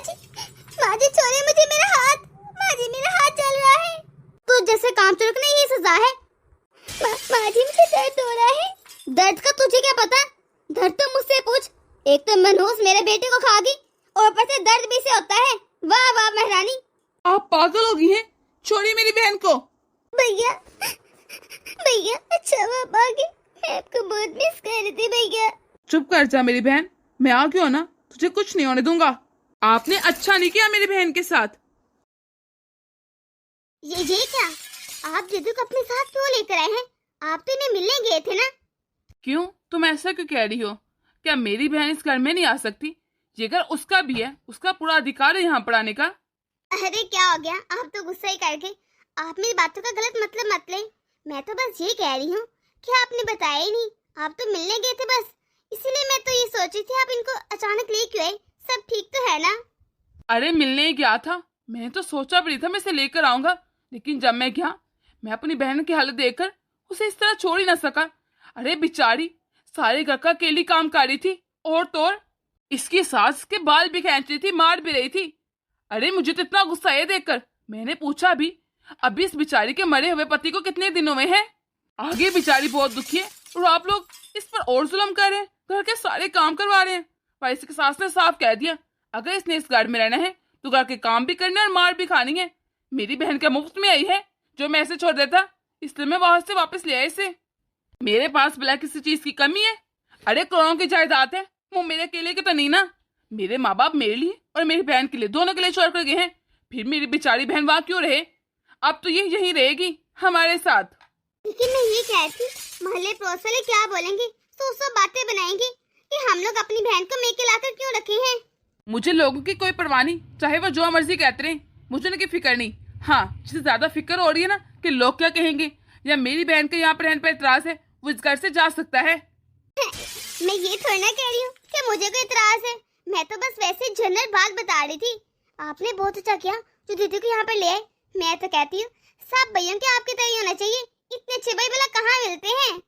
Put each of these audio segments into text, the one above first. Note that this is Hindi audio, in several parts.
माँ जी छोड़िए मुझे, मेरा हाथ, माँ जी मेरा हाथ जल रहा है। तो जैसे काम चोर को नहीं ये सजा है? माँ जी मुझे दर्द हो रहा है। दर्द का तुझे क्या पता? दर्द तो मुझसे पूछ। एक तो मनहूस मेरे बेटे को खा गई और ऊपर से दर्द भी से होता है। वाह वाह महारानी। आप पागल हो गई हैं? छोड़िए मेरी बहन को। भैया भैया, अच्छा आप आ गए, मैं आपको बहुत मिस कर रही थी भैया। चुप कर जा मेरी बहन, मैं आ गया ना, तुझे कुछ नहीं होने दूंगा। आपने अच्छा नहीं किया मेरी बहन के साथ। ये क्या, आप जीजू को अपने साथ क्यों लेकर आए हैं? आप तो इन्हें मिलने गए थे ना? क्यों, तुम ऐसा क्यों कह रही हो? क्या मेरी बहन इस घर में नहीं आ सकती? ये घर उसका भी है, उसका पूरा अधिकार है यहाँ पर आने का। अरे क्या हो गया, आप तो गुस्सा ही करके। आप मेरी बातों का गलत मतलब मत लें। मैं तो बस ये कह रही हूँ कि आपने बताया ही नहीं। आप तो मिलने गए थे बस, इसीलिए मैं तो ये सोची थी आप इनको अचानक ले क्यों आए? सब ठीक तो है ना? अरे मिलने ही गया था, मैंने तो सोचा भी नहीं था मैं इसे लेकर आऊंगा, लेकिन जब मैं गया, मैं अपनी बहन की हालत देखकर उसे इस तरह छोड़ ही ना सका। अरे बेचारी सारे घर का अकेली काम कर रही थी, और तो और इसकी सास के बाल भी खींच रही थी, मार भी रही थी। अरे मुझे तो इतना गुस्सा है देखकर, मैंने पूछा भी अभी इस बेचारी के मरे हुए पति को कितने दिनों में है। आगे बेचारी बहुत दुखी है और आप लोग इस पर और जुल्म कर रहे हैं, घर के सारे काम करवा रहे हैं। पर इसकी सास ने साफ कह दिया, अगर इसने इस घर में रहना है तो घर के काम भी करने और मार भी खानी है। मेरी बहन क्या मुफ्त में आई है जो मैं ऐसे छोड़ देता? इसलिए मैं वहां से वापस ले आया इसे। मेरे पास भला किसी चीज की कमी है? अरे करोड़ों की जायदाद है, वो मेरे अकेले की तो नहीं ना। मेरे माँ बाप मेरे लिए और मेरी बहन के लिए, दोनों के लिए छोड़ कर गए हैं। फिर मेरी बेचारी बहन वहां क्यों रहे? अब तो ये यहीं रहेगी हमारे साथ। लेकिन मैं ये कहती, मोहल्ले पड़ोस वाले क्या बोलेंगे? तो सब बातें बनाएंगे कि हम लोग अपनी बहन को मेके लाकर क्यों रखे हैं। मुझे लोगों की कोई परवाह नहीं, चाहे वो जो मर्जी कहते रहे, मुझे उनकी फिक्र नहीं। हाँ, जिसे ज्यादा फिक्र हो रही है ना कि लोग क्या कहेंगे या मेरी बहन के यहाँ पर रहने पर इतराज है, वो इस घर से जा सकता है। मैं ये थोड़ा ना कह रही हूँ कि मुझे कोई इतराज है। मैं तो बस वैसे जनरल बात बता रही थी। आपने बहुत अच्छा किया जो दीदी को यहाँ पर ले आए। मैं तो कहती हूँ सब भैया के आपकी तरह ही होना चाहिए। इतने अच्छे भाई भला कहाँ मिलते हैं?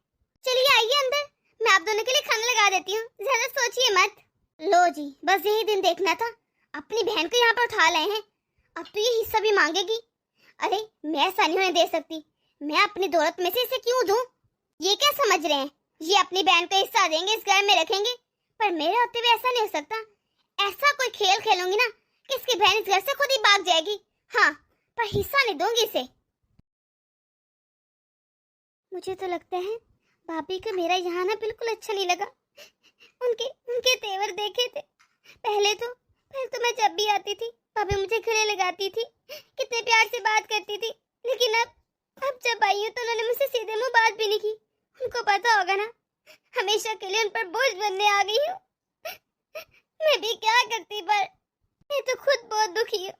चलिए आइए अंदर, मैं आप दोनों के लिए खाना लगा देती हूँ, ज्यादा सोचिए मत। लो जी, बस यही दिन देखना था, अपनी बहन को यहाँ पर उठा लाए हैं। अब तो ये हिस्सा भी मांगेगी। अरे मैं ऐसा नहीं होने दे सकती, मैं अपनी दौलत में से इसे क्यों दूं? ये क्या समझ रहे हैं, ये अपनी बहन को हिस्सा देंगे, इस घर में रखेंगे? पर मेरे होते हुए ऐसा नहीं हो सकता। ऐसा कोई खेल खेलूंगी ना कि इसकी बहन इस घर से खुद ही भाग जाएगी। हाँ, पर हिस्सा नहीं दूंगी इसे। मुझे तो लगता है भाभी को मेरा यहाँ ना बिल्कुल अच्छा नहीं लगा। उनके उनके तेवर देखे थे। पहले तो मैं जब भी आती थी भाभी मुझे गले लगाती थी, कितने प्यार से बात करती थी। लेकिन अब जब आई हूँ तो उन्होंने मुझसे सीधे मुंह बात भी नहीं की। उनको पता होगा ना, हमेशा के लिए उन पर बोझ बनने आ गई हूँ। मैं भी क्या करती, पर मैं तो खुद बहुत दुखी हूँ।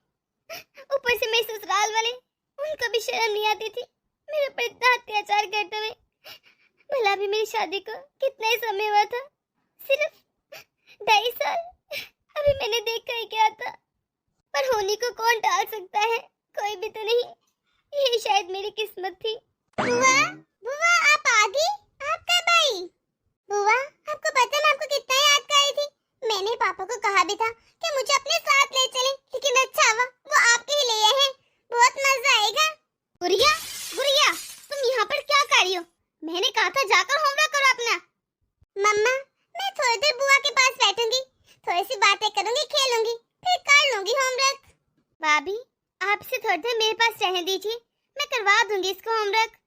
ऊपर से मेरे ससुराल वाले, उनको भी शर्म नहीं आती थी मेरे ऊपर इतना अत्याचार करते हुए। भला भी मेरी शादी को कितना ही समय हुआ था, सिर्फ 2.5 साल। अभी मैंने देखा ही क्या था, पर होने को कौन टाल सकता है? कोई भी तो नहीं। ये शायद मेरी किस्मत थी। बुआ, बुआ आप आ गई? आप कब आई? बुआ आपको पता है मैं आपको कितना याद कर रही थी। मैंने पापा को कहा भी था कि मुझे अपने साथ ले चलें, लेकिन अच्छा हुआ वो आपके ही ले आए हैं। बहुत मजा आएगा। गुड़िया, गुड़िया तुम यहाँ पर क्या कर रही हो? मैंने कहा था जाकर होमवर्क करो अपना। मम्मा मैं थोड़ी देर बुआ के पास बैठूंगी, थोड़ी सी बातें करूंगी, खेलूंगी, फिर कर लूंगी होमवर्क। भाभी आपसे थोड़ी देर मेरे पास रहने दीजिए, मैं करवा दूंगी इसको होमवर्क।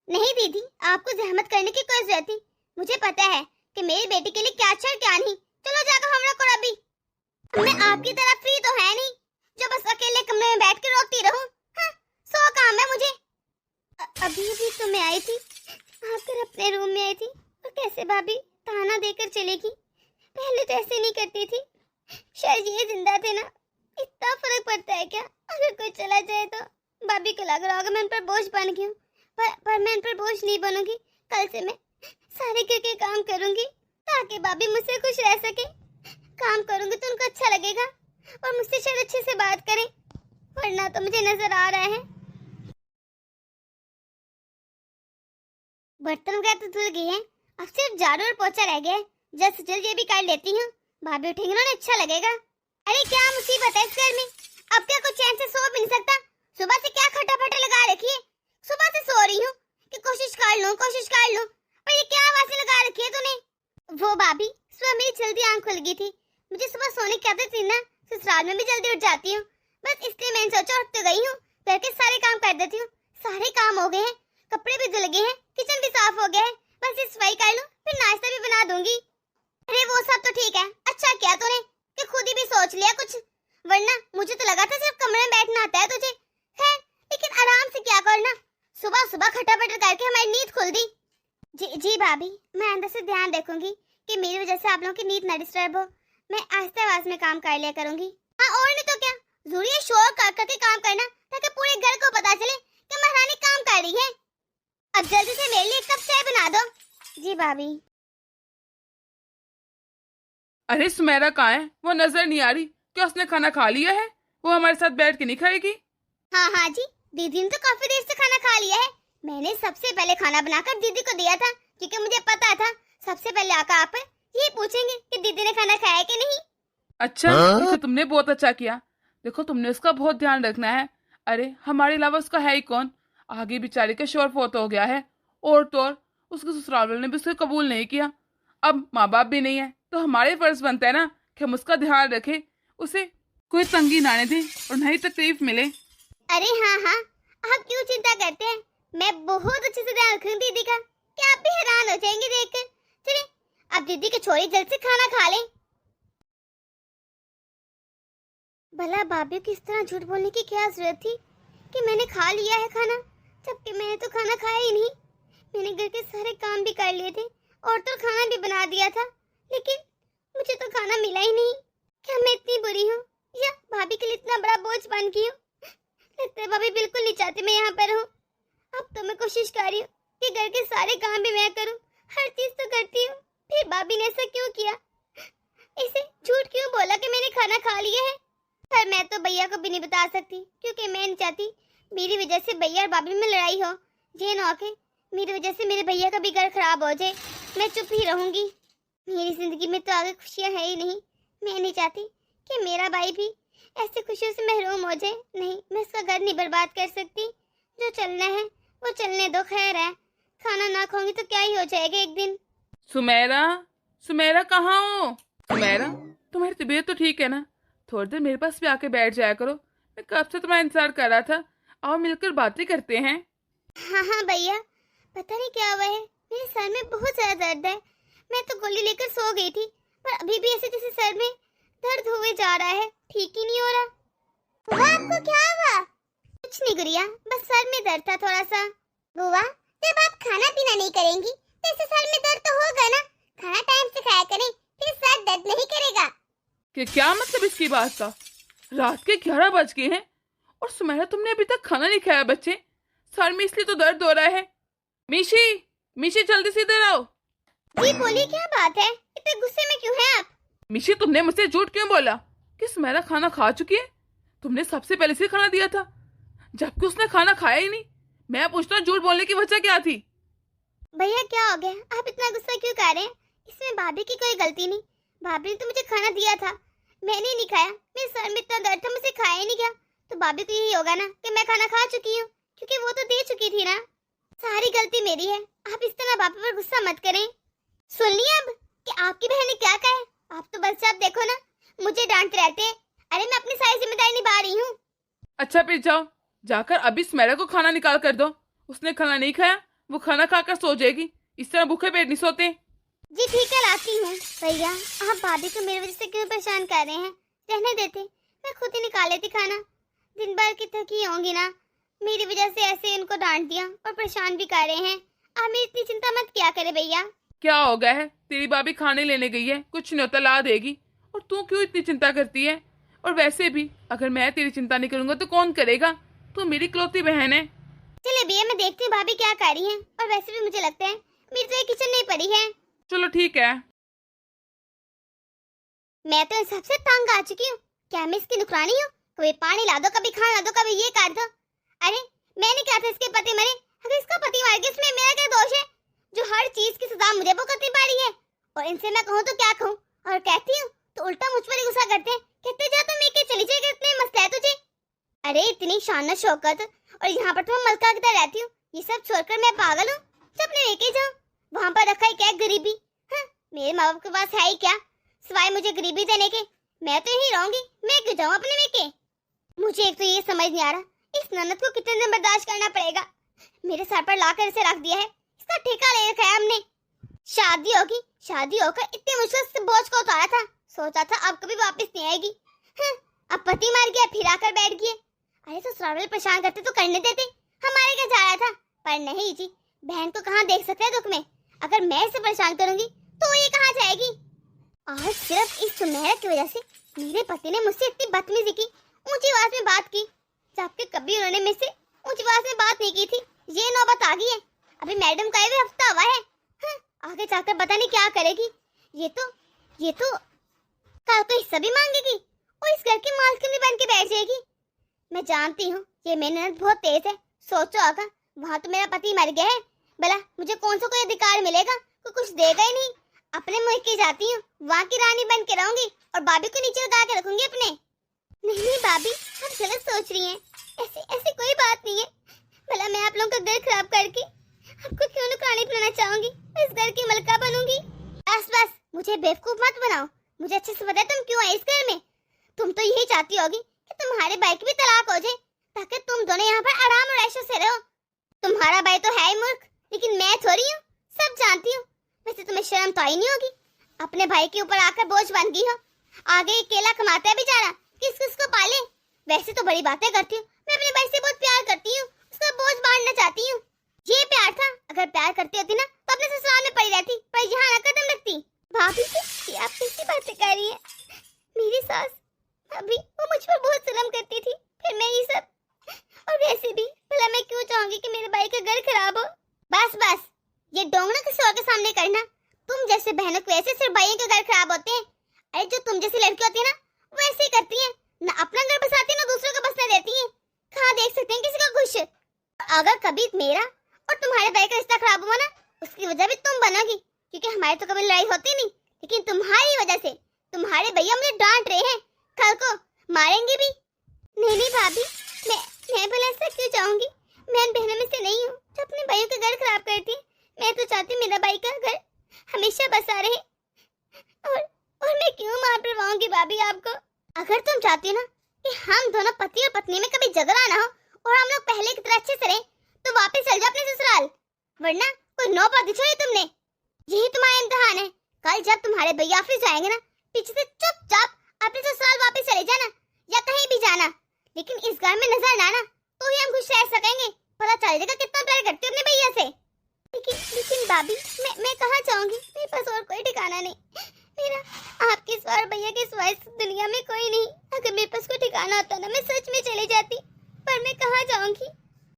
नहीं दीदी, आपको जहमत करने की कोई जरूरत नहीं। मुझे पता है कि मेरी बेटी के लिए क्या अच्छा और क्या नहीं। चलो जाकर होमवर्क करो। अभी मैं आपकी तरह फ्री तो है नहीं जो बस अकेले कमरे में बैठ के रोती रहूं। हाँ, 100 काम है मुझे। अभी अभी तो मैं आई थी, आकर अपने रूम में आई थी, और कैसे भाभी ताना देकर चलेगी? पहले तो ऐसे नहीं करती थी। शायद ये जिंदा थे ना, इतना फर्क पड़ता है क्या? अगर कोई चला जाए तो भाभी को लग रहा होगा मैं उन पर बोझ बन गई हूँ, पर मैं उन पर बोझ नहीं बनूंगी। कल से मैं सारे घर के काम करूंगी ताकि भाभी मुझसे खुश रह सके। काम करूंगी तो उनको अच्छा लगेगा और मुझसे शायद अच्छे से बात करें, वरना तो मुझे नजर आ रहा है बर्तन वगैरह तो धुल गए हैं, अब सिर्फ झाड़ू और पोछा रह गया है। जल्द से जल्द ये भी कर लेती हूँ, भाभी उठेंगे ना अच्छा लगेगा। अरे क्या मुसीबत है इस घर में? अब क्या कुछ चैन से सो भी नहीं सकता? सुबह से क्या खटापट लगा रखी है? सुबह से सो रही हूँ कि कोशिश कर लूं पर ये क्या आवाज़ें लगा रखी है तूने? वो भाभी, सुबह मेरी जल्दी आंख खुल गई थी। मुझे सुबह सोने की आदत थी ना, ससुराल में भी जल्दी उठ जाती हूँ। बस इसलिए मैंने सोचा उठ तो गई हूँ, घर के सारे काम कर देती हूँ। सारे काम हो गए हैं, कपड़े भी धुल गए हैं, किचन भी साफ हो गया है। बस ये सफाई कर लूं, फिर नाश्ता भी बना दूंगी। अरे वो सब तो ठीक है, अच्छा किया तूने कि खुद ही भी सोच लिया कुछ, वरना मुझे तो लगा था सिर्फ कमरे में बैठना आता है तुझे। है लेकिन आराम से क्या करना, सुबह सुबह खटापट करके हमारी नींद खुल दी। जी भाभी, मैं अंदर से ध्यान रखूंगी कि मेरी वजह से आप लोगों की नींद न डिस्टर्ब हो। मैं आस्ते आवाज में काम कर लिया करूंगी। हाँ और नहीं तो क्या, जरूरी है शोर कर करके काम करना ताकि पूरे घर को पता चले कि महारानी काम कर रही है। अब जल्दी से मेरे लिए एक कप चाय बना दो। जी भाभी। अरे सुमेरा कहाँ है? वो नजर नहीं आ रही। क्या उसने खाना खा लिया है? वो हमारे साथ बैठ के नहीं खाएगी? हाँ जी, दीदी ने तो काफी देर से खाना खा लिया है। मैंने सबसे पहले खाना बनाकर दीदी को दिया था क्योंकि मुझे पता था सबसे पहले आकर आप ये पूछेंगे कि दीदी ने खाना खाया कि नहीं। अच्छा, देखो तुमने बहुत अच्छा किया। देखो तुमने उसका बहुत ध्यान रखना है। अरे हमारे अलावा उसका है ही कौन? आगे बेचारे का शोर फोत हो गया है और तो और उसके ससुराल वालों ने भी उसे कबूल नहीं किया। अब माँ बाप भी नहीं है तो हमारे फर्ज बनता है ना कि हम उसका ध्यान रखें, उसे कोई तंगी ना आने दें और ना ही तकलीफ मिले। अरे हाँ, आप क्यों चिंता करते हैं? मैं बहुत अच्छे से ध्यान रखूंगी दीदी का कि आप भी हैरान हो जाएंगे देखकर। चलिए अब दीदी की छोरी जल्द से खाना खा लें। भला भाभी को इस तरह झूठ बोलने की क्या जरूरत थी कि मैंने खा लिया है खाना, जबकि मैंने तो खाना खाया ही नहीं। मैंने घर के सारे काम भी कर लिए थे और तो खाना भी बना दिया था, लेकिन मुझे तो खाना मिला ही नहीं। क्या मैं इतनी बुरी हूँ या भाभी के लिए इतना बड़ा बोझ बन गई हूँ? लगता है भाभी बिल्कुल नहीं चाहती मैं यहाँ पर हूँ। अब तो मैं कोशिश कर रही हूँ कि घर के सारे काम भी मैं करूँ, हर चीज तो करती हूँ, फिर भाभी ने ऐसा क्यों किया? इसे झूठ क्यों बोला कि मैंने खाना खा लिया है? पर मैं तो भैया को भी नहीं बता सकती क्योंकि मैं नहीं चाहती मेरी वजह से भैया और भाभी में लड़ाई हो। ये ना हो मेरी वजह से मेरे भैया का भी घर खराब हो जाए। मैं चुप ही रहूंगी। मेरी जिंदगी में तो आगे खुशियां है ही नहीं। मैं नहीं चाहती कि मेरा भाई भी ऐसे खुशियों से महरूम हो जाए। नहीं, मैं उसका घर नहीं बर्बाद कर सकती। जो चलना है वो चलने दो, खैर है। खाना ना खाऊंगी तो क्या ही हो जाएगा एक दिन। सुमेरा कहाँ हो? सुमेरा, तुम्हारी तबीयत तो ठीक है ना? थोड़ी देर मेरे पास भी आके बैठ जाया करो। मैं कब से तुम्हारा इंतजार कर रहा था। आओ मिलकर बातें करते हैं। हाँ भैया, पता नहीं क्या हुआ है, मेरे सर में बहुत ज्यादा दर्द है। मैं तो गोली लेकर सो गई थी पर अभी भी ऐसे जैसे सर में दर्द हुए जा रहा है, ठीक ही नहीं हो रहा। बुआ आपको क्या हुआ? कुछ नहीं गुड़िया, बस सर में दर्द था थोड़ा सा। बुआ जब आप खाना पीना नहीं करेंगी तो इससे सर में दर्द तो होगा ना। खाना टाइम से खाया करें, फिर सर दर्द नहीं करेगा। कि क्या मतलब इसकी बात का? रात के 11 बज गए हैं और सुमेरा तुमने अभी तक खाना नहीं खाया। बच्चे, सर में इसलिए तो दर्द हो रहा है। मिशी जल्दी से इधर आओ। जी बोलिए, क्या बात है? इतने गुस्से में क्यों हैं आप? मिशी, तुमने मुझसे झूठ क्यों बोला कि सुमेरा खाना खा चुकी है? तुमने सबसे पहले से खाना दिया था जबकि उसने खाना खाया ही नहीं। मैं पूछता हूँ झूठ बोलने की वजह क्या थी? भैया क्या हो गया, आप इतना गुस्सा क्यों कर रहे हैं? इसमें भाभी की कोई गलती नहीं। भाभी ने तो मुझे खाना दिया था, मैंने नहीं खाया। मेरे सर में इतना दर्द था, मुझसे खाया ही नहीं गया। तो भाभी को यही होगा ना कि मैं खाना खा चुकी हूँ क्योंकि वो तो दे चुकी थी ना। सारी गलती मेरी है। आप इस तरह भाभी पर गुस्सा मत करें। सुन लिया अब कि आपकी बहन ने क्या कहा है? आप तो बस आप देखो ना, मुझे डांटते रहते हैं। अरे मैं अपनी सारी जिम्मेदारी निभा रही हूँ। अच्छा फिर जाओ, जाकर अभी सुमेरा को खाना निकाल कर दो। उसने खाना नहीं खाया, वो खाना खाकर सो जाएगी। इस तरह भूखे पेट नहीं सोते। जी ठीक है, लाती हूँ। भैया आप भाभी को मेरी वजह से क्यों परेशान कर रहे हैं? रहने देते, मैं खुद ही निकाल लेती खाना। दिन भर की थकी होंगी ना, मेरी वजह से ऐसे इनको डांट दिया और परेशान भी कर रहे हैं। आप मेरी इतनी चिंता मत किया करे भैया। क्या हो गया है? तेरी भाभी खाने लेने गई है, कुछ नहीं होता, ला देगी। और तू क्यों इतनी चिंता करती है? और वैसे भी अगर मैं तेरी चिंता नहीं करूंगा तो कौन करेगा? तू मेरी इकलौती बहन है। चले भैया, मैं देखती हूँ भाभी क्या कर रही हैं। और वैसे भी मुझे लगता है मेरी तो ये किचन नहीं पड़ी है। चलो ठीक है। मैं तो इन सबसे तंग आ चुकी हूँ। क्या मैं इसकी नुकरानी हूँ? कभी पानी ला दो, कभी खाना ला दो, कभी ये कर दो। अरे मैंने क्या था इसके पति मरे, अगर इसका पति मर गया इसमें मेरा क्या दोष है जो हर चीज की सजा मुझे भुगतनी पड़ी है? और इनसे मैं कहूँ तो क्या कहूँ, और कहती हूँ तो उल्टा मुझ पर ही गुस्सा करते हैं, कहते जा अरे इतनी शान शौकत, और यहाँ पर तो मैं मलका की तरह रहती हूँ। ये सब छोड़कर मैं पागल हूँ जो अपने लेके जाऊँ? वहाँ पर रखा है क्या गरीबी? हाँ, मेरे माँ बाप के पास है ही क्या सिवाय मुझे गरीबी देने के? मैं तो यही रहूंगी, मैं क्यों जाऊँ अपने लेके? मुझे एक तो ये समझ नहीं आ रहा, इस ननद को कितने दिन बर्दाश्त करना पड़ेगा। मेरे सर पर लाकर इसे रख दिया है, इसका ठेका ले रखा है हमने। शादी होगी, शादी होकर इतनी मुश्किल से बोझ को उतारा था, सोचा था अब कभी वापस नहीं आएगी। हाँ, अब पति मार गया, फिर आकर बैठ गए। अरे ससुराल वाले परेशान करते तो करने देते, हमारे क्या जा रहा था? पर नहीं जी, बहन को कहाँ देख सकते हैं दुख में। अगर मैं इसे परेशान करूंगी तो ये कहाँ जाएगी? और सिर्फ इस सुनहरा की वजह से मेरे पति ने मुझसे इतनी बदतमीजी की, ऊंची आवाज में बात की, जबकि कभी उन्होंने मुझसे ऊंची आवाज में बात नहीं की थी। ये नौबत आ गई है। अभी मैडम का भी हफ्ता हुआ है। हाँ, आगे जाकर पता नहीं क्या करेगी। ये तो कल को हिस्सा भी मांगेगी और इस घर की मालकिन भी बन के बैठ जाएगी। मैं जानती हूँ ये मेरी ननद बहुत तेज है। सोचो होगा वहाँ तो मेरा पति मर गया है, भला मुझे कौन सा कोई अधिकार मिलेगा? कोई कुछ देगा ही नहीं। अपने मुल्क की जाती हूँ, वहाँ की रानी बन के रहूंगी और भाभी को नीचे लगा के रखूंगी अपने। नहीं भाभी, आप गलत सोच रही हैं। ऐसी कोई बात नहीं है। भला मैं आप लोगों का घर खराब करके आपको क्यों नुकरानी बनाना चाहूंगी? इस घर की मलका बनूंगी। बस मुझे बेवकूफ मत बनाओ। मुझे अच्छे से पता है तुम क्यों आए इस घर में। तुम तो यही चाहती होगी कि तुम्हारे भाई की भी तलाक हो जाए ताकि तुम दोनों यहाँ पर आराम और ऐशो से रहो। तुम्हारा भाई तो है ही मूर्ख, लेकिन मैं थोड़ी हूँ, सब जानती हूँ। वैसे तुम्हें शर्म तो आई नहीं होगी, अपने भाई के ऊपर आकर बोझ बन गई हो। आगे अकेला कमाता है बेचारा, किस किस को पाले। वैसे तो बड़ी बातें करती हूँ, मैं अपने भाई से बहुत प्यार करती हूँ, उसका बोझ बांटना चाहती हूँ। ये प्यार था, अगर प्यार करती होती ना तो अपने ससुराल में पड़ी रहती, पर यहाँ न कदम रखती। भाभी जी, आप कैसी बातें कर रही हैं? मेरी सास अभी वो मुझ पर बहुत जुल्म करती थी, फिर मैं ये सब। और वैसे भी भला मैं क्यों चाहूंगी कि मेरे भाई का घर खराब हो? बस ये डोंगना किसी और के सामने करना। तुम जैसे बहनों को ऐसे सिर्फ भाइयों के घर खराब होते हैं। अरे जो तुम जैसी लड़की होती है ना, वो ऐसे ही करती है, ना अपना घर बसाती है ना दूसरों को बसने देती है। कहाँ देख सकते हैं किसी को खुश। अगर कभी मेरा और तुम्हारे भाई का रिश्ता खराब हुआ ना, उसकी वजह भी तुम बनोगी, क्योंकि हमारी तो कभी लड़ाई होती नहीं, लेकिन तुम्हारी वजह से तुम्हारे भैया मुझे डांट रहे हैं, कल को मारेंगे भी। नहीं भाभी, मैं भला ऐसा क्यों चाहूंगी? मैं इन बहनों में से नहीं हूँ जो अपने भाइयों के घर खराब करती है। मैं तो चाहती हूँ मेरा भाई का घर हमेशा बसा रहे। और मैं क्यों मार पड़वाऊंगी भाभी आपको? अगर तुम चाहती हो ना कि हम दोनों पति और पत्नी में कभी झगड़ा ना हो और हम लोग पहले की तरह अच्छे से रहें, तो वापस चल जाओ अपने ससुराल, वरना कोई नौबत छोड़ी तुमने। यही तुम्हारा इम्तिहान है। कल जब तुम्हारे भैया ऑफिस जाएंगे ना, पीछे से चुपचाप अपने ससुराल वापस चले जाना या कहीं भी जाना, लेकिन इस घर में नजर ना आना, तो ही हम खुश रह सकेंगे। पता चल जाएगा कितना प्यार करते हो अपने भैया से। लेकिन भाभी, मैं कहाँ जाऊंगी? मेरे पास और कोई ठिकाना नहीं। मेरा आपके सिवा भैया के सिवा इस दुनिया में कोई नहीं। अगर मेरे पास कोई ठिकाना होता ना, मैं सच में चली जाती, पर मैं कहाँ जाऊंगी?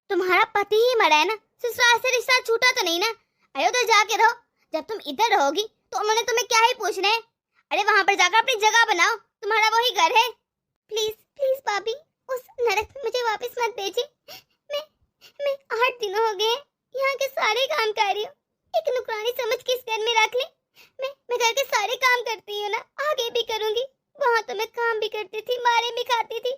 तुम्हारा पति ही मरा है ना, ससुराल से रिश्ता छूटा तो नहीं ना? अरे उधर जाके रहो। जब तुम इधर रहोगी तो उन्होंने तुम्हें क्या ही पूछना है? अरे वहाँ पर जाकर अपनी जगह बनाओ, तुम्हारा वही घर है। प्लीज भाभी, उस नरक में मुझे वापस मत भेजिए। मैं 8 दिन हो गए यहाँ के सारे काम कर रही हूँ। एक नुकरानी समझ के इस घर में रख ले। मैं घर के सारे काम करती हूँ ना, आगे भी करूंगी। वहाँ तो मैं काम भी करती थी, मारे भी खाती थी।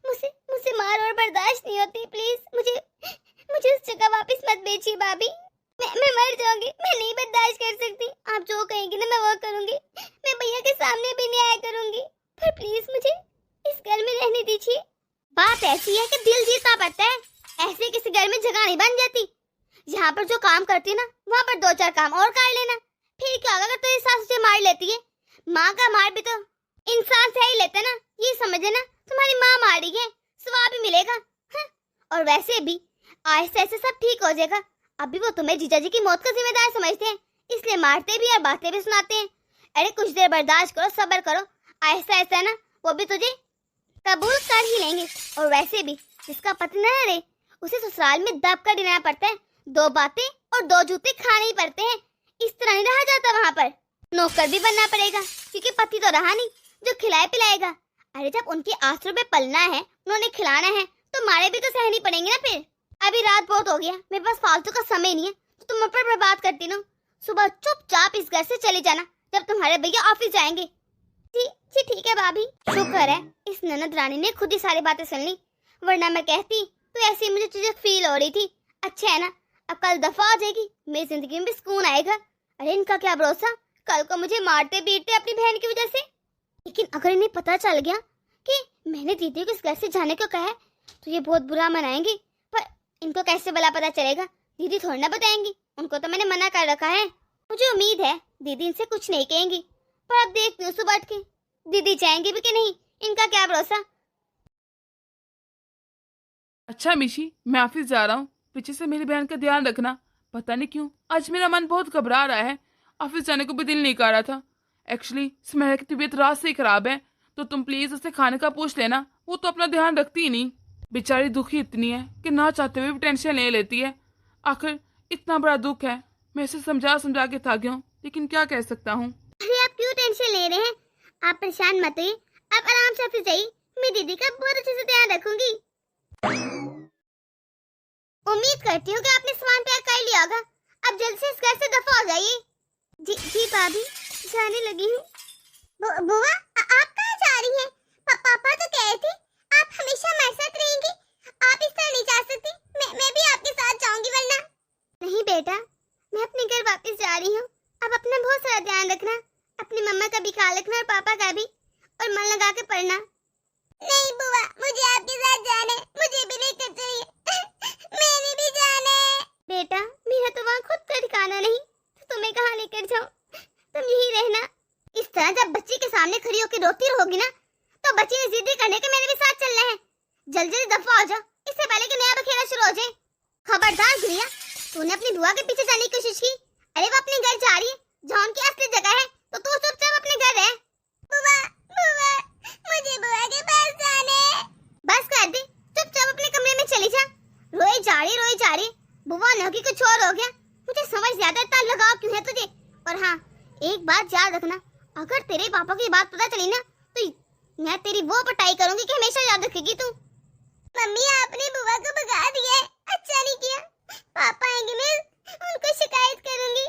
मुझसे मार और बर्दाश्त नहीं होती। प्लीज मुझे उस जगह वापस मत भेजिए भाभी। मैं मर जाऊंगी, मैं नहीं बर्दाश्त कर सकती। आप जो कहेंगी ना मैं वो करूंगी। मैं भैया के सामने भी नहीं आया करूंगी, पर प्लीज मुझे इस घर में रहने दीजिए। बात ऐसी है कि दिल जीतना पड़ता है, ऐसे किसी घर में जगह नहीं बन जाती। यहाँ पर जो काम करती है ना, वहाँ पर 2-4 काम और कर लेना। फिर क्या होगा अगर तेरी सास तुझे मार लेती है? माँ का मार भी तो इंसान से ही लेते ना। ये समझे ना, तुम्हारी माँ मारी है, स्वाब भी मिलेगा। हाँ? और वैसे भी आहिस्ते आहिस्ते सब ठीक हो जाएगा। अभी वो तुम्हें जीजा जी की मौत का जिम्मेदार समझते हैं, इसलिए मारते भी और बातें भी सुनाते हैं। अरे कुछ देर बर्दाश्त करो, सब्र करो, आहिस्ता आहिस्ता ना वो भी तुझे कबूल कर ही लेंगे। और वैसे भी जिसका पति न रहे, उसे ससुराल में दब कर देना पड़ता है। 2 बातें और 2 जूते खाने ही पड़ते हैं। इस तरह नहीं रहा जाता, वहाँ पर नौकर भी बनना पड़ेगा, क्योंकि पति तो रहा नहीं जो खिलाए पिलाएगा। अरे जब उनके आश्रय पे पलना है, उन्होंने खिलाना है, तो मारे भी तो सहनी पड़ेंगे ना। फिर अभी रात बहुत हो गया, मेरे पास फालतू का समय नहीं है, तो तुम मुझ पर बर्बाद करती ना। सुबह चुपचाप इस घर से चले जाना जब तुम्हारे भैया ऑफिस जाएंगे। जी ठीक है भाभी। शुक्र है इस ननद रानी ने खुद ही सारी बातें सुन ली, वरना मैं कहती तो ऐसी मुझे तुझे फील हो रही थी। अच्छा है ना, अब कल दफा आ जाएगी, मेरी जिंदगी में भी सुकून आएगा। अरे इनका क्या भरोसा, कल को मुझे मारते पीटते अपनी बहन की वजह से। लेकिन अगर इन्हें पता चल गया कि मैंने दीदी को इस घर से जाने को कहा है तो ये बहुत बुरा मनाएंगे। पर इनको कैसे भला पता चलेगा, दीदी थोड़ी ना बताएंगी, उनको तो मैंने मना कर रखा है। मुझे उम्मीद है दीदी इनसे कुछ नहीं कहेंगी, पर अब देखती हूँ सुबह उठ के दीदी जाएंगी भी कि नहीं, इनका क्या भरोसा। अच्छा मिशी, मैं ऑफिस जा रहा हूँ, पीछे से मेरी बहन का ध्यान रखना। पता नहीं क्यों आज मेरा मन बहुत घबरा रहा है, ऑफिस जाने को भी दिल नहीं कर रहा था। एक्चुअली स्मेरा की तबीयत रात से ही खराब है, तो तुम प्लीज उससे खाने का पूछ लेना, वो तो अपना ध्यान रखती ही नहीं। बेचारी दुखी इतनी है कि ना चाहते हुए भी टेंशन ले लेती है। आखिर इतना बड़ा दुख है, मैं इसे समझा समझा के थक गया हूँ, लेकिन क्या कह सकता हूँ। अरे आप क्यों टेंशन ले रहे हैं, आप परेशान मत होइए, आप आराम से ऑफिस जाइए, मैं दीदी का बहुत अच्छे से ध्यान रखूंगी। उम्मीद करती हूँ कि आपने सामान पैक कर लिया होगा, अब जल्द से इस घर से दफा हो जाइए। जी भाभी, जाने लगी हूँ। बुआ आप कहाँ जा रही हैं? पापा तो कह रहे थे आप हमेशा हमारे साथ रहेंगी, आप इस तरह नहीं जा सकती, मैं भी आपके साथ जाऊंगी वरना। नहीं बेटा, मैं अपने घर वापस जा रही हूँ, अब अपना बहुत सारा ध्यान रखना, अपनी मम्मा का भी ख्याल रखना और पापा का भी, और मन लगा के पढ़ना। नहीं बुआ, मुझे आपके साथ जाना है, मुझे भी लेकर चलिए। मैंने भी जाना है। बेटा मेरा तो वहाँ खुद का ठिकाना नहीं, तो तुम्हें कहाँ लेकर जाऊँ, तुम यही रहना। इस तरह जब बच्ची के सामने खड़ी होकर रोती रहोगी ना, तो बच्ची ने जिद करने के मेरे भी साथ चलना है। जल्दी दफा हो जाओ, इससे पहले कि नया बखेड़ा शुरू हो जाए। खबरदार गुड़िया, तूने अपनी बुआ के पीछे जाने की कोशिश की, अरे वो अपने घर जा रही है, जहाँ उनकी असली जगह है, तो तू चुपचाप अपने घर रह। बुआ मुझे बुआ के पास जाना है। बस कर दे, चुपचाप अपने कमरे में चली जा। रोई जा रही, बुआ न होगी कुछ और हो गया। मुझे समझ नहीं आता इतना लगाव क्यों है तुझे। और हाँ, एक बात याद रखना, अगर तेरे पापा की बात पता चली ना, तो मैं तेरी वो पिटाई करूंगी कि हमेशा याद रखेगी तू। मम्मी आपने बुआ को भगा दिया है, अच्छा नहीं किया। पापा आएंगे, मैं उनको शिकायत करूंगी।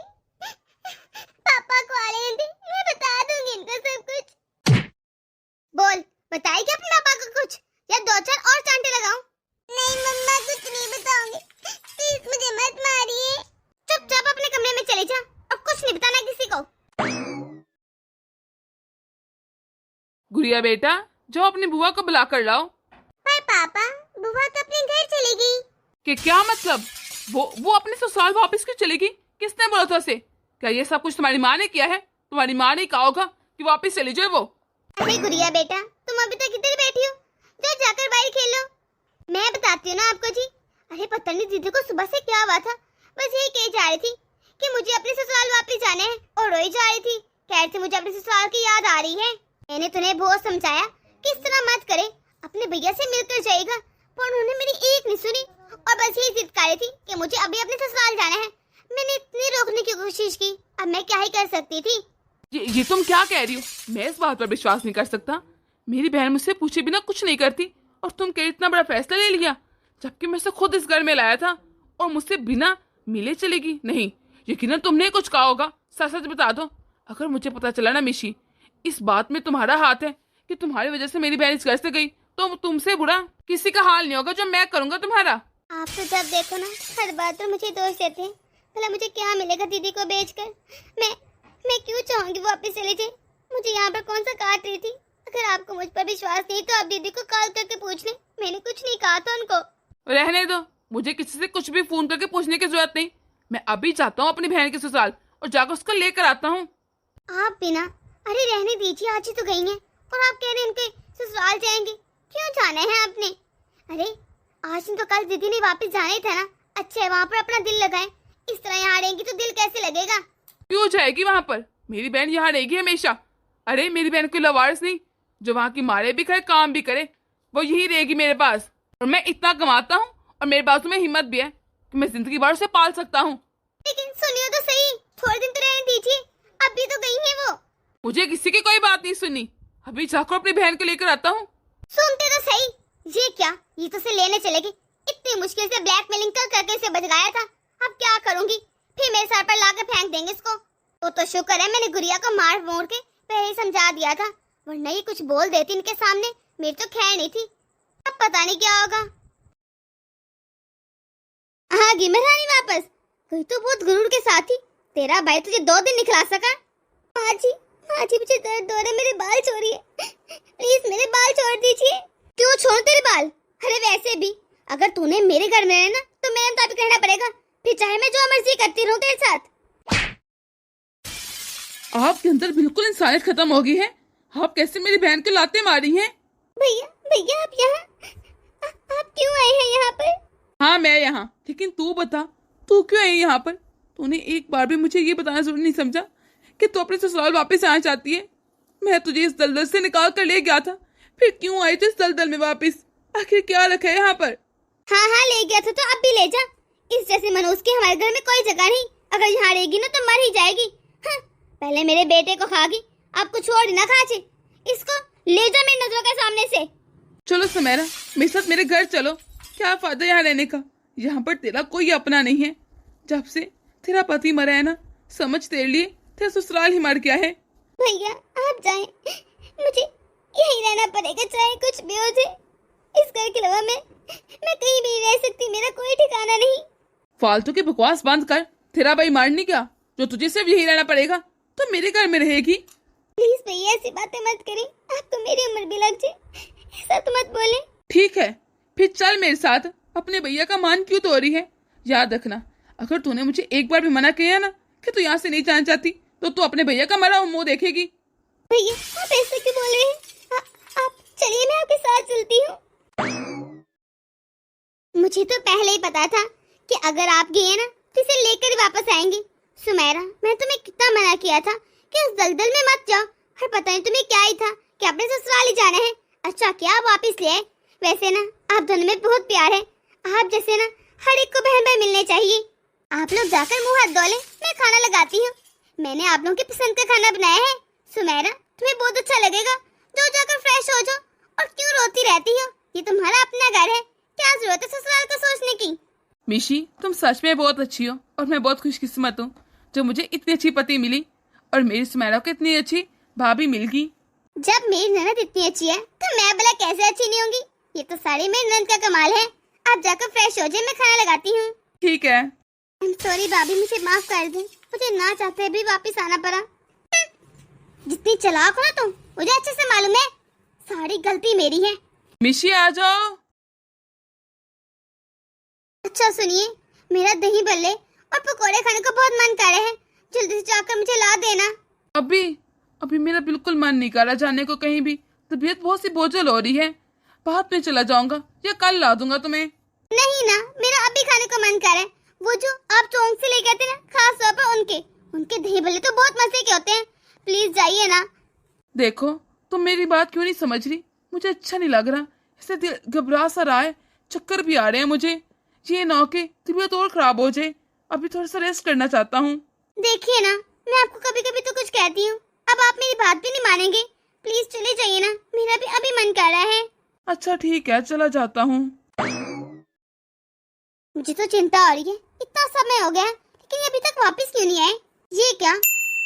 पापा को आने दे, मैं बता दूंगी इनको सब कुछ। बोल, बताएगी अपने पापा को कुछ, या दो चार और चांटे लगाऊं? नहीं मम्मा, कुछ नहीं बताऊंगी, प्लीज मुझे मत मारिए। चुपचाप अपने कमरे में चले जा, अब कुछ नहीं बताना किसी को। गुड़िया बेटा, जो अपनी बुआ को बुला कर लाओ। पर पापा, बुआ तो अपने घर चली गई। कि क्या मतलब, वो अपने ससुराल वापस क्यों चलेगी? किसने बोला था उसे? क्या ये सब कुछ तुम्हारी माँ ने किया है? तुम्हारी माँ ने कहा होगा कि वापस चली जाए वो। अरे गुड़िया बेटा, तुम अभी तक इधर बैठी हो, जाकर बाहर खेलो। मैं बताती हूँ ना आपको जी। अरे पता नहीं दीदी को सुबह से क्या हुआ था, बस यही कही जा रही थी कि मुझे अपने ससुराल वापस जाना है, और रोई जा रही थी, कह रही थी मुझे अपने ससुराल की याद आ रही है। मैंने तुम्हें बहुत समझाया कि इस तरह मत करे, अपने भैया से मिलकर जाएगा, पर उन्होंने मेरी एक नहीं सुनी, और बस यही जिद कर रही थी कि मुझे अभी अपने ससुराल जाना है। मैंने इतनी रोकने की कोशिश की, अब मैं क्या ही कर सकती थी। ये तुम क्या कह रही हो? मैं इस बात पर विश्वास नहीं कर सकता। मेरी बहन मुझसे पूछे बिना कुछ नहीं करती, और तुम क्या इतना बड़ा फैसला ले लिया, जबकि मैं उसे खुद इस घर में लाया था, और मुझसे बिना मिले चलेगी? नहीं, यकीनन तुमने कुछ कहा होगा, सच सच बता दो। अगर मुझे पता चला ना मिशी, इस बात में तुम्हारा हाथ है कि तुम्हारी वजह से मेरी बहन इस घर से गई, तो तुमसे बुरा किसी का हाल नहीं होगा जो मैं करूंगा तुम्हारा। आप तो जब देखो ना हर बात पर मुझे दोष देते हैं, भला मुझे क्या मिलेगा दीदी को बेचकर? मैं क्यों चाहूंगी वो वापस चली जाए? मुझे यहाँ पर कौन सा काट रही थी? अगर आपको मुझ पर विश्वास नहीं तो आप दीदी को कॉल करके पूछ लें, मैंने कुछ नहीं कहा था उनको। रहने दो, मुझे किसी से कुछ भी फोन करके पूछने की जरूरत नहीं। मैं अभी जाता हूँ अपनी बहन के ससुराल, और जाकर उसको लेकर आता हूँ। आप बिना, अरे रहने दीजिए, आज ही तो गई हैं, और आप कह रहे हैं उनके ससुराल जाएंगे, क्यों जाना है आपने? अरे आज तो कल दीदी ने वापस जाना ही था ना, अच्छा है वहाँ पर अपना दिल लगाए, इस तरह यहाँ रहेंगी तो दिल कैसे लगेगा? क्यों जाएगी वहाँ पर? मेरी बहन यहाँ रहेगी हमेशा। अरे मेरी बहन कोई लवारिस नहीं जो वहाँ की मारे भी खाए काम भी करे, वो यही रहेगी मेरे पास। और मैं इतना कमाता हूँ, और मेरे पास में हिम्मत भी है कि मैं जिंदगी भर उसे पाल सकता हूँ। लेकिन सुनियो तो सही, थोड़े दिन तो रहने दीजिए, अभी तो गई है वो। मुझे किसी की कोई बात नहीं सुननी, अभी जाकर अपनी बहन को लेकर आता हूँ। सुनते तो सही, ये क्या, ये तो से लेने चलेगी? इतनी मुश्किल से ब्लैकमेलिंग कर करके इसे बचगाया था, अब क्या करूंगी? फिर मेरे सर पर लाकर फेंक देंगे इसको। तो शुक्र है मैंने गुड़िया को मार मोड़ के पहले समझा दिया था, वरना ये कुछ बोल देती इनके सामने, मेरी तो खैर नहीं थी। अब अब पता नहीं क्या होगा। हाँ गी महारानी वापस गई तो बहुत गुरूर के साथ ही। तेरा भाई तुझे 2 दिन निकला सका। माँ जी मुझे दर्द हो रहा है, मेरे बाल छोड़िए प्लीज, मेरे बाल छोड़ दीजिए। क्यों छोड़ तेरे बाल? अरे वैसे भी अगर तूने मेरे घर में रहना तो मेरे मुताबिक रहना पड़ेगा, फिर चाहे मैं जो मर्जी करती रहूं तेरे साथ। आपके अंदर बिल्कुल इंसानियत खत्म हो गई है। आप कैसे मेरी बहन को लाते मारी हैं? भैया आप यहाँ आप क्यों आए हैं यहाँ पर? हाँ मैं यहाँ, लेकिन तू बता तू क्यों आई यहाँ पर? तूने एक बार भी मुझे ये बताना जरूरी नहीं समझा कि तू अपने ससुराल वापस आना चाहती है। मैं तुझे इस दलदल से निकाल कर ले गया था, फिर क्यों आई तो इस दलदल में वापस? आखिर क्या रखा है यहाँ पर? हाँ ले गया था तो अब भी ले जा। इस जैसे मनोज की हमारे घर में कोई जगह नहीं, अगर यहाँ रहेगी ना तो मर ही जाएगी। हाँ, पहले मेरे बेटे को खागी, अब कुछ और ना खाचे। इसको ले जा मेरी नजरों के सामने से। चलो सुमेरा मेरे साथ मेरे घर चलो। क्या फायदा यहाँ रहने का? यहाँ पर तेरा कोई अपना नहीं है। जब से तेरा पति मरा है ना, समझ तेरे लिए तेरा ससुराल ही मर गया है। भैया आप जाएं, मुझे यहीं रहना पड़ेगा चाहे कुछ भी हो जाए। इस घर के अलावा मैं कहीं भी नहीं रह सकती, मेरा कोई ठिकाना नहीं। फालतू की बकवास बंद कर। तेरा भाई मार नहीं क्या जो तुझे सिर्फ यही रहना पड़ेगा? तो मेरे घर में रहेगी। प्लीज भैया ऐसी बातें मत करें, आपको मेरी उम्र भी लग जाए, ऐसा तो मत बोले। ठीक है फिर चल मेरे साथ। अपने भैया का मान क्यों तोड़ी है? याद रखना, अगर तूने मुझे एक बार भी मना किया ना कि तू यहाँ से नहीं जाना चाहती तो तू अपने भैया का मरा हुआ मुंह देखेगी। भैया आप ऐसे क्यों बोल रहे हैं? आप चलिए मैं आपके साथ चलती हूँ। मुझे तो पहले ही पता था कि अगर आप गए ना तो इसे लेकर ही वापस आएंगे। सुमेरा मैं तुम्हें कितना मना किया था कि उस दलदल में मत जाओ, और पता नहीं तुम्हें क्या ही था कि अपने ससुराल ही जाना है। अच्छा क्या आप वापस ले आए? वैसे ना आप दोनों में बहुत प्यार है, आप जैसे ना हर एक को बहन भाई मिलने चाहिए। आप लोग जाकर मुंह हाथ धो लें, मैं खाना लगाती हूँ। मैंने आप लोगों की पसंद का खाना बनाया है। सुमेरा तुम्हें बहुत अच्छा लगेगा, जो जाकर फ्रेश हो जाओ। और क्यों रोती रहती हो? ये तुम्हारा अपना घर है, क्या जरूरत है ससुराल को सोचने की? मिशी तुम सच में बहुत अच्छी हो और मैं बहुत खुशकिस्मत हूँ जो मुझे इतनी अच्छी पति मिली और मेरी सुमेरा को इतनी अच्छी भाभी मिल गई। जब मेरी ननद इतनी अच्छी है तो मैं भला कैसे अच्छी नहीं होंगी? ये तो सारी मेरी ननद का कमाल है। आप जाकर फ्रेश हो जाए, मैं खाना लगाती हूँ। ठीक है। सॉरी भाभी, मुझे माफ कर दे, मुझे ना चाहते भी वापस आना पड़ा। जितनी चालाक हो ना तुम, मुझे अच्छे से मालूम है, सारी गलती मेरी है। मिशी आ जाओ। अच्छा सुनिए, मेरा दही भल्ले और पकोड़े खाने को बहुत मन कर रहा है, जल्दी से जाकर मुझे ला देना। अभी मेरा बिल्कुल मन नहीं कर रहा जाने को कहीं भी। तबीयत बहुत सी बोझल हो रही है, बाद में चला जाऊंगा या कल ला दूंगा तुम्हें। नहीं ना, मेरा अभी खाने को मन कर रहा है। वो जो आप चौंक से लेके आते ना, खास तौर पर उनके दही भल्ले तो बहुत मजे के होते हैं। प्लीज जाइए ना। देखो तुम मेरी बात क्यों नहीं समझ रही? मुझे अच्छा नहीं लग रहा, इससे दिल घबरा सा रहा है, चक्कर भी आ रहे हैं मुझे। ये ना कि तबीयत और खराब हो जाए। अभी थोड़ा सा रेस्ट करना चाहता हूँ। देखिए ना, मैं आपको कभी कभी तो कुछ कहती हूँ, अब आप मेरी बात भी नहीं मानेंगे। प्लीज चले जाइए ना, मेरा भी अभी मन कर रहा है। अच्छा ठीक है चला जाता हूँ। मुझे तो चिंता हो रही है, इतना समय हो गया लेकिन ये अभी तक वापस क्यों नहीं आए? ये क्या,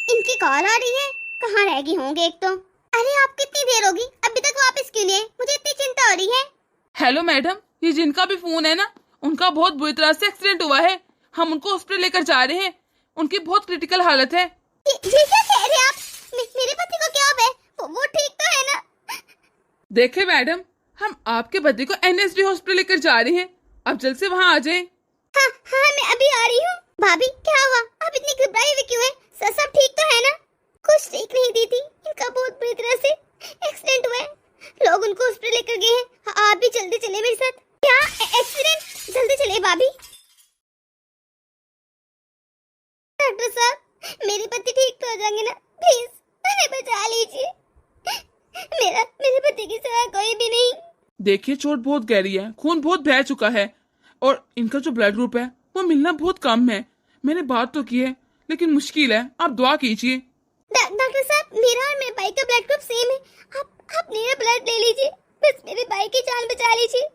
इनकी कॉल आ रही है? कहाँ रह गए होंगे एक तो। अरे आप कितनी देर होगी, अभी तक वापस क्यों नहीं आए? मुझे इतनी चिंता हो रही है। हेलो मैडम, ये जिनका भी फोन है ना, उनका बहुत बुरी तरह से एक्सीडेंट हुआ है। हम उनको हॉस्पिटल लेकर जा रहे हैं, उनकी बहुत क्रिटिकल हालत है। ये क्या कह रहे हैं आप? मेरे पति को क्या हुआ है? वो ठीक तो है ना? देखे मैडम, हम आपके पति को NSD हॉस्पिटल लेकर जा रहे हैं, आप जल्द से वहाँ आ जाएं। हाँ मैं अभी आ रही हूँ। भाभी क्या हुआ, आप इतनी घबराई हुई क्यों है? सब ठीक तो है ना? कुछ ठीक नहीं दीदी, इनका बहुत बुरी तरह से एक्सीडेंट हुआ है, लोग उनको हॉस्पिटल लेकर गए हैं। आप भी जल्दी चले मेरे साथ। क्या एक्सीडेंट? जल्दी चले भाभी। डॉक्टर साहब मेरे पति ठीक तो हो जाएंगे ना? प्लीज मुझे बचा लीजिए, मेरे पति की सिवा कोई भी नहीं। देखिए चोट बहुत गहरी है, खून बहुत बह चुका है और इनका जो ब्लड ग्रुप है वो मिलना बहुत कम है। मैंने बात तो की है लेकिन मुश्किल है, आप दुआ कीजिए। डॉक्टर साहब मेरा और मेरे भाई का ब्लड ग्रुप सेम है, आप मेरा ब्लड ले लीजिए, बस मेरे भाई की जान बचा लीजिए।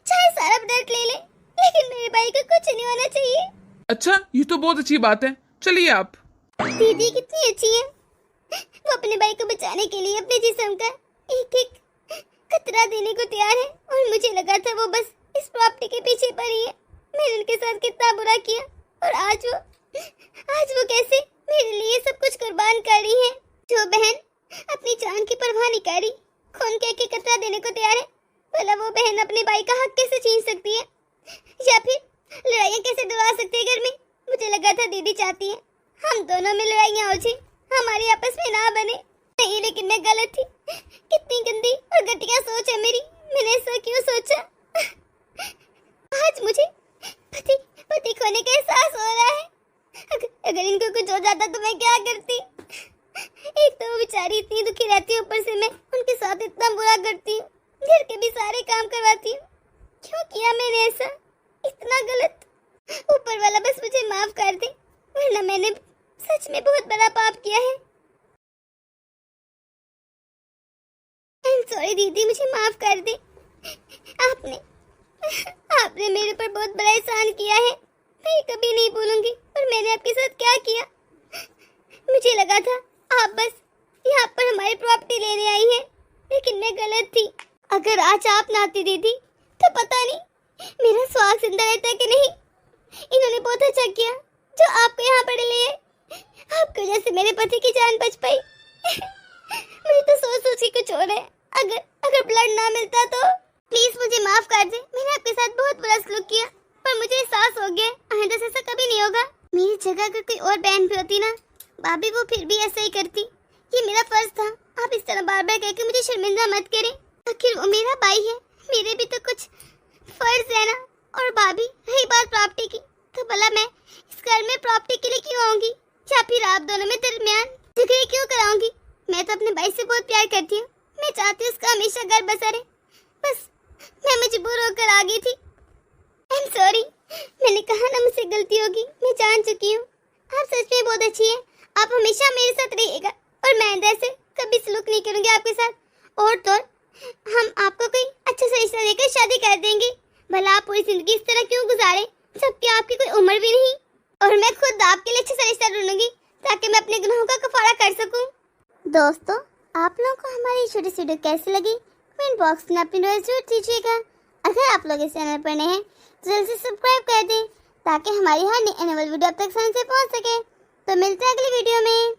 चाहे सारा ब्लड ले ले, लेकिन मेरे भाई को कुछ नहीं होना चाहिए। अच्छा ये तो बहुत अच्छी बात है, चलिए आप। दीदी कितनी अच्छी है, वो अपने भाई को बचाने के लिए अपने जिस्म का एक एक कतरा कतरा देने को तैयार है और मुझे लगा था वो बस इस प्रॉपर्टी के पीछे पड़ी है। मैंने उनके साथ कितना बुरा किया और आज वो कैसे मेरे लिए सब कुछ कुर्बान कर रही है। जो बहन अपनी जान की परवाह नहीं कर रही, खून कह के कतरा देने को तैयार है, भला वो बहन अपने भाई का हक कैसे छीन सकती है या फिर लड़ाइयाँ कैसे दिलवा सकती है घर में। मुझे लगा था दीदी चाहती है हम दोनों में लड़ाइयाँ हो जाए, हमारी आपस में ना बने। नहीं, लेकिन मैं गलत थी। कितनी गंदी और घटिया सोच है मेरी। मैंने ऐसा क्यों सोचा। आज मुझे पति खोने का एहसास हो रहा है। अगर इनको कुछ हो जाता तो मैं क्या करती। एक तो वो बेचारी इतनी दुखी रहती है, ऊपर से मैं उनके साथ इतना बुरा करती हूँ, घर के भी सारे काम करवाती हूँ। क्यों किया मैंने ऐसा, इतना गलत। ऊपर वाला बस मुझे माफ कर दे, वरना मैंने सच में बहुत बड़ा पाप किया है। सॉरी दीदी, मुझे माफ कर दे। आपने मेरे पर बहुत बड़ा एहसान किया है, मैं ये कभी नहीं भूलूंगी। और मैंने आपके साथ क्या किया, मुझे लगा था आप बस यहाँ पर हमारी प्रॉपर्टी लेने आई है, लेकिन मैं गलत थी। अगर आज आप ना आती दीदी तो पता नहीं मेरा स्वाग जिंदा रहता कि नहीं। इन्होंने बहुत अच्छा किया जो आपको यहाँ पर लिए। आपकी वजह से मेरे पति की जान बच पाई। मुझे तो सोच के कुछ हो रहा है। अगर ब्लड ना मिलता तो प्लीज मुझे माफ कर दे। मैंने आपके साथ बहुत बुरा सलूक किया, पर मुझे एहसास हो गया आइंदा से ऐसा कभी नहीं होगा। मेरी जगह अगर कोई और बहन भी होती ना भाभी, वो फिर भी ऐसा ही करती। ये मेरा फर्ज था। आप इस तरह बार बार कहकर मुझे शर्मिंदा मत करें। आखिर वो मेरा भाई है, मेरे भी तो कुछ फर्ज है ना। और भाभी, रही बात प्रॉपर्टी की, तो भला मैं इस घर में प्रॉपर्टी के लिए क्यों आऊंगी, या फिर आप दोनों में दरमियान झगड़े क्यों कराऊंगी। मैं तो अपने भाई से बहुत प्यार करती हूँ। मैं चाहती हूँ उसका हमेशा घर बसा रहे, बस मैं मजबूर होकर आ गई थी। आई एम सॉरी, मैंने कहा ना मुझसे गलती होगी, मैं जान चुकी हूँ। आप सच में बहुत अच्छी हैं, आप हमेशा मेरे साथ रहिएगा और मैं अंदर से कभी सलूक नहीं करूँगी आपके साथ। और तो हम आपको कोई अच्छा सा रिश्ता देकर शादी कर देंगे। भला आप पूरी जिंदगी इस तरह क्यों गुजारे, जबकि आपकी कोई उम्र भी नहीं। और मैं खुद आपके लिए अच्छा सा रिश्ता ढूंढूंगी ताकि मैं अपने गुनाहों का कफारा कर सकूं। दोस्तों, आप लोगों को हमारी छोटी सी वीडियो कैसी लगी, कमेंट बॉक्स में अपनी राय जरूर दीजिएगा। अगर आप लोग इस चैनल पर नए हैं तो जल्दी से सब्सक्राइब कर दें ताकि हमारी हर नई आने वाली वीडियो आप तक आसानी से पहुंच सके। तो मिलते हैं अगली वीडियो में।